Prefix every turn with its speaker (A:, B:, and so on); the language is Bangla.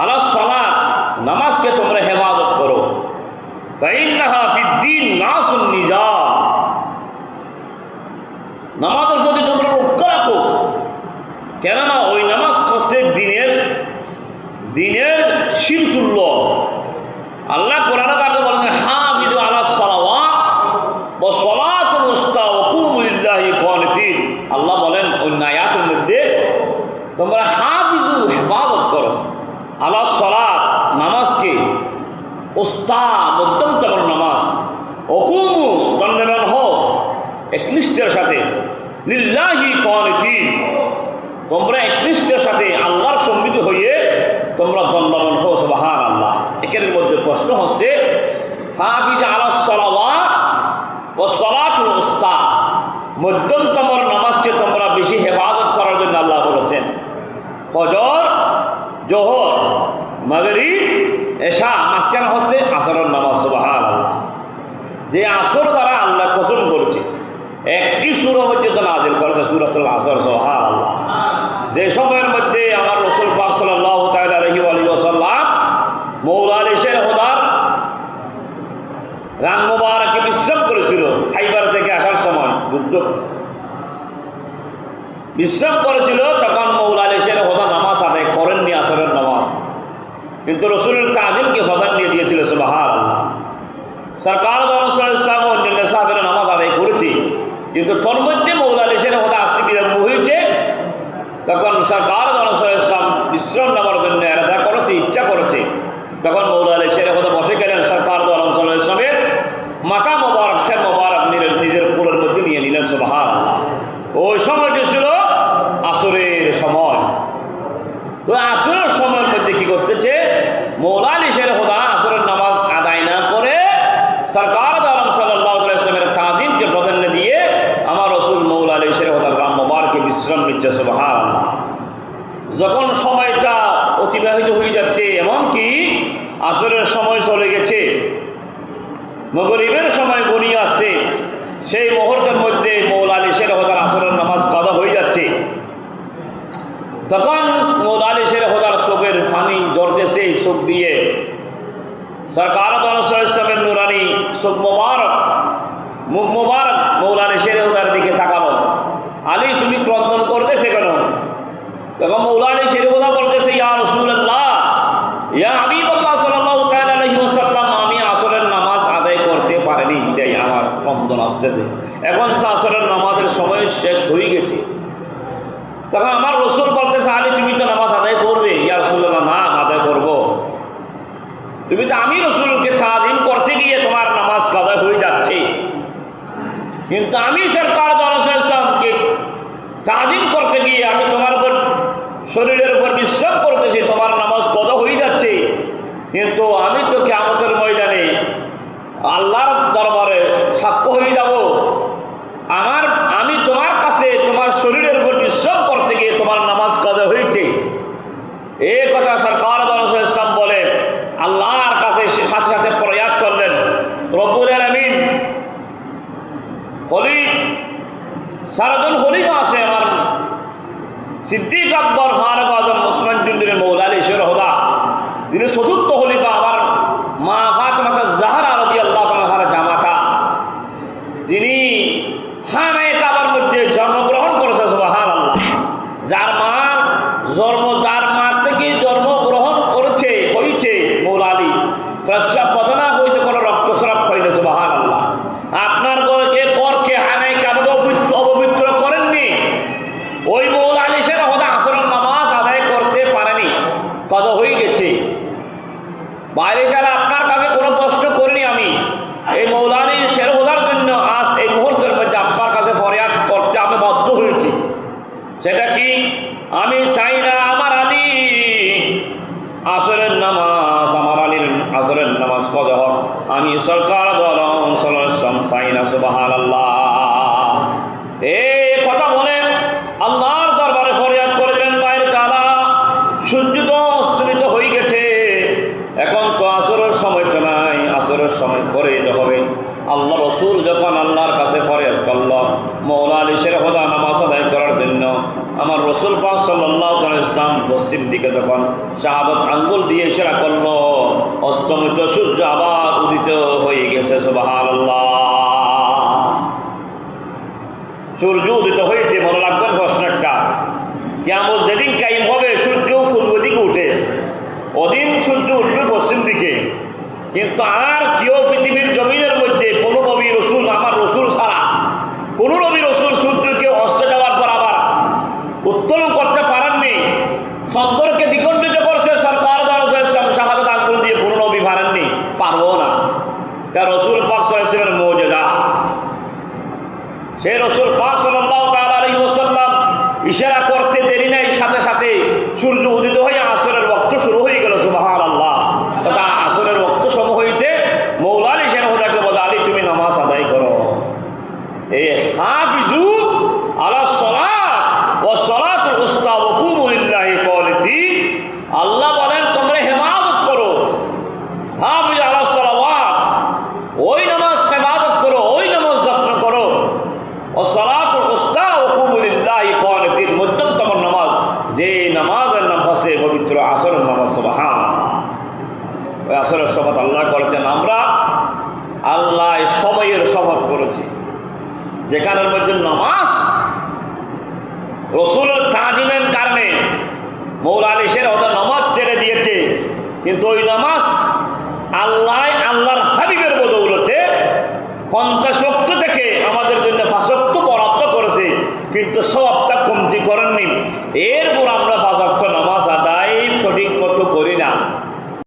A: আলা সালাত, নামাজকে তোমরা হেফাজত করো। ফাইন্নাহা ফিদ্দীন নাসুন নিজাম, নামাজের প্রতি তোমরা রক্ষা রাখো, কেননা ওই নামাজ হচ্ছে দিনের শিরতুল্য। আল্লাহ কোরআনে পাকে বলেছেন হাফিজু আলাস সালাওয়াত ওয়া সালাতুল উস্তা ওয়া কুমু লিল্লাহি কানিতিন। আল্লাহ বলেন ওই আয়াতের মধ্যে তোমরা হাফিজু হেফাজত করো, আলাস সালাত নামাজকে, উস্তা মধ্যমতম নামাজ, ওয়া কুমু দণ্ডায়মান হও একনিষ্ঠের সাথে, লিল্লাহি কানিতিন তোমরা একনিষ্ঠের সাথে আল্লাহর সম্মিলিত হয়ে তোমরা দণ্ডায়মান হও। সুবহানাল্লাহ। এখানের মধ্যে প্রশ্ন হচ্ছে হাফিজ আলাস সালাওয়াত ওয়া সালাতুল উস্তা, মধ্যমতম নামাজকে তোমরা বেশি হেফাজত করার জন্য আল্লাহ বলেছেন। ফজর, জোহর, মাগরিব, এশা, মাঝখানে হচ্ছে আসরের নামাজ। সুবহানাল্লাহ। যে আসর দ্বারা আল্লাহ কসম করেছে, একটি সূরা পর্যন্ত নাযিল করেছে, সূরাতুল আসর। সুবহানাল্লাহ। যে সময়ের মধ্যে আমার রাসূল পাক সাল্লাল্লাহু তাআলা আলাইহি ওয়া সাল্লাম মওলা আলী শের খোদার রান মুবারকে বিশ্রাম করেছিল, খাইবার থেকে আসার সময় যুদ্ধ বিশ্রাম করেছিল, তখন মওলা আলী শের খোদা নামাজ আদায় করেননি, আসরের নামাজ, কিন্তু রাসূলের তাজিমকে খোদা দিয়ে দিয়েছিল। সুবহানাল্লাহ। সরকার ইসলাম ও অন্যান্য সাহাবেরা নামাজ আদায় করেছে, কিন্তু তোর মধ্যে মওলা আলী শের খোদা আসতে বিলম্ব হয়েছে, তখন সরকার ইসলাম বিশ্রাম নেওয়ার জন্য এরাদা করেছে, ইচ্ছা করেছে, তখন মওলা আলী শের খোদা বসে গেলেন। সরকার ইসলামের মাথা মোবারক, শের মোবারক নিজের কোলের মধ্যে নিয়ে নিলেন। সুবহানাল্লাহ। ওই সময়টি ছিল আসরের সময়। তো আসরের সময়ের মধ্যে কি করতেছে, মওলা আলী শের খোদা আসরের নামাজ আদায় না করে সরকার সাল্লাল্লাহু আলাইহি ওয়াসাল্লামের তাজিমকে প্রাধান্য দিয়ে আমার রাসূল মওলা আলী শের খোদার রাম মোবারকে বিশ্রাম নিচ্ছে। সুবহানাল্লাহ। যখন সময়টা অতিবাহিত হয়ে যাচ্ছে, এমনকি আসরের সময় চলে গেছে, মাগরিবের সময় ঘনিয়ে আসছে, সেই মুহূর্তের মধ্যে মওলা আলী শের খোদার আসরের নামাজ কাদা হয়ে যাচ্ছে, তখন মওলা আলী শের খোদার চোখের পানি ঝরতেছে, চোখ দিয়ে সরকার ইসলামের নুরানি চোখ মোবারক, মুখ মোবারক মওলা আলী শের খোদার দিকে তাকালো। আলী তুমি ক্রন্দন করতেছে কেন? তখন মওলা আলী শের খোদা বলতেছে, ইয়া রাসূলুল্লাহ, ইয়া হাবিবাল্লাহ সাল্লাল্লাহু তাআলা আলাইহি ওয়াসাল্লাম, আমি আসরের নামাজ আদায় করতে পারিনি, তাই আমার ক্রন্দন আসতেছে। এখন তো আসরের নামাজের সময় শেষ হয়ে গেছে। তখন আমার রাসূল বলতেছে, আলী তুমি তো নামাজ আদায় করবে। ইয়া রাসূলুল্লাহ, না আদায় করব। তুমি তো, আমি রাসূলকে তাজিম করতে গিয়ে তোমার নামাজ কাদা হয়ে যাচ্ছে, কিন্তু আমি সরকার ইসলামকে তাজিম করতে গিয়ে আমি তোমার উপর, শরীরের উপর বিশ্রাম করতেছি, তোমার নামাজ কাদা হয়ে যাচ্ছে, কিন্তু আমি তো কিয়ামতের ময়দানে আল্লাহর দরবারে সাক্ষ্য হয়ে যাব, আমি তোমার কাছে তোমার শরীরের উপর বিশ্রাম করতে গিয়ে তোমার নামাজ কাদা হয়েছে। এই কথা সরকার ইসলাম বলে আল্লাহর কাছে সাথে সাথে প্রয়াস করলেন। রব্বুল আলামিন সারাজন খলিফা আছে, আমার সিদ্দিক আকবর, ফারুক আজম, ওসমান গনি, মওলা আলী শের খোদা, যিনি চতুর্থ খলিফা, আমার মা ফাতেমা জাহরা রাদিয়াল্লাহু আনহার জামাতা, যিনি খানায়ে কাবার মধ্যে জন্মগ্রহণ করেছে। সুবহানাল্লাহ। যার মা থেকে জন্মগ্রহণ করেছে, হয়েছে মওলা আলী, প্রস্রাব পদনা হয়েছে, কোনো রক্তস্রাব হয়নি। সুবহানাল্লাহ। আপনার করকে খানায়ে কাবাকে অপবিত্র করেননি। ওই মওলা আলী শের খোদা আসরের নামাজ আদায় করতে পারেনি, কাজা হয়ে গেছে। বাইরে যারা আপনার কাছে কোনো প্রশ্ন করিনি, আমি এই মওলা আলী শের খোদার জন্য আজ এই মুহূর্তের মধ্যে আপনার কাছে ফরিয়াদ করতে আমি বাধ্য হয়েছি। সেটা কি? আমি চাই না আমার আলী আসরের নামাজ, আমার আলীর আসরের নামাজ কাজা হোক, আমি সরকার চাই না। সুবহানাল্লাহ। এই কথা বলে আল্লাহর দরবারে ফরিয়াদ করেছিলেন। বাইরে তাআলা সূর্য তো অস্তমিত হয়ে গেছে, এখন তো আসরের সময় তো নাই, আসরের সময় করে যেতে হবে। আল্লাহ রাসূল যখন আল্লাহর কাছে ফরিয়াদ করল মওলা আলী শের খোদা নামাজ আদায় করার জন্য, আমার রাসূল পাক সাল্লাল্লাহু আলাইহি ওয়াসাল্লাম পশ্চিম দিকে যখন শাহাদত আঙ্গুল দিয়ে ইশারা করলো, অস্তমিত সূর্য আবার উদিত হয়ে গেছে। সুবহানাল্লাহ। সূর্য উদিত হয়েছে, মনে রাখবেন প্রশ্নটা, কিয়ামত যেদিন কায়েম হবে সূর্য পূর্ব দিকে উঠে, ওদিন সূর্য উঠবে পশ্চিম দিকে। কিন্তু আর কেউ পৃথিবীর জমিনের মধ্যে কোনো নবী রসুল, আমার রসুল ছাড়া কোনো নবী রসুল সূর্যকে অস্ত যাওয়ার পর আবার উত্তোলন করতে পারেননি। চন্দ্রকে দ্বিখণ্ডিত করছে সরকার শাহাদাত আঙ্গুল দিয়ে, কোনো নবী পারেননি, পারবো না। কারণ রসুল পাক সাল্লাল্লাহু আলাইহি ওয়াসাল্লামের মুজিজা। সেই রসুল পাক সাল্লাল্লাহু তাআলা আলাইহি ওয়াসাল্লাম ইশারা করতে দেরি নাই, সাথে সাথে সূর্য উদিত হয়ে আসরের ওয়াক্ত শুরু হয়ে গেল। সুবহানাল্লাহ। তথা আসরের ওয়াক্ত সময় হয়েছে, মৌলা আলী শেরহুদাকে বলে, আলী তুমি নামাজ আদায় করো। এই হাফিজু আলা সলাত ওয়াস সালাতুল উসতা ওয়া কুমু লিল্লাহি কানিতিন। আল্লাহ বলেন তোমরা হেফাজত করো, হাফিজ আলা সালাওয়াত, ওই নামাজ হেফাজত করো, ওই নামাজ যত্ন করো। ওয়াস সালাতুল উসতা ওয়া কুমু লিল্লাহি কানিতিন, মধ্যমতম নামাজ, যে নামাজের নাম হচ্ছে পবিত্র আসরের নামাজ। সুবহানাল্লাহ। ওই আসরের শপথ আল্লাহ করেছেন। আমরা আল্লাহ সময়ের শপথ করেছি, যেখানের মধ্যে নামাজ রসুলের তাজিমের কারণে মৌলা আলী শেরহুদা নামাজ ছেড়ে দিয়েছে, কিন্তু ওই নামাজ আল্লাহর হাবিব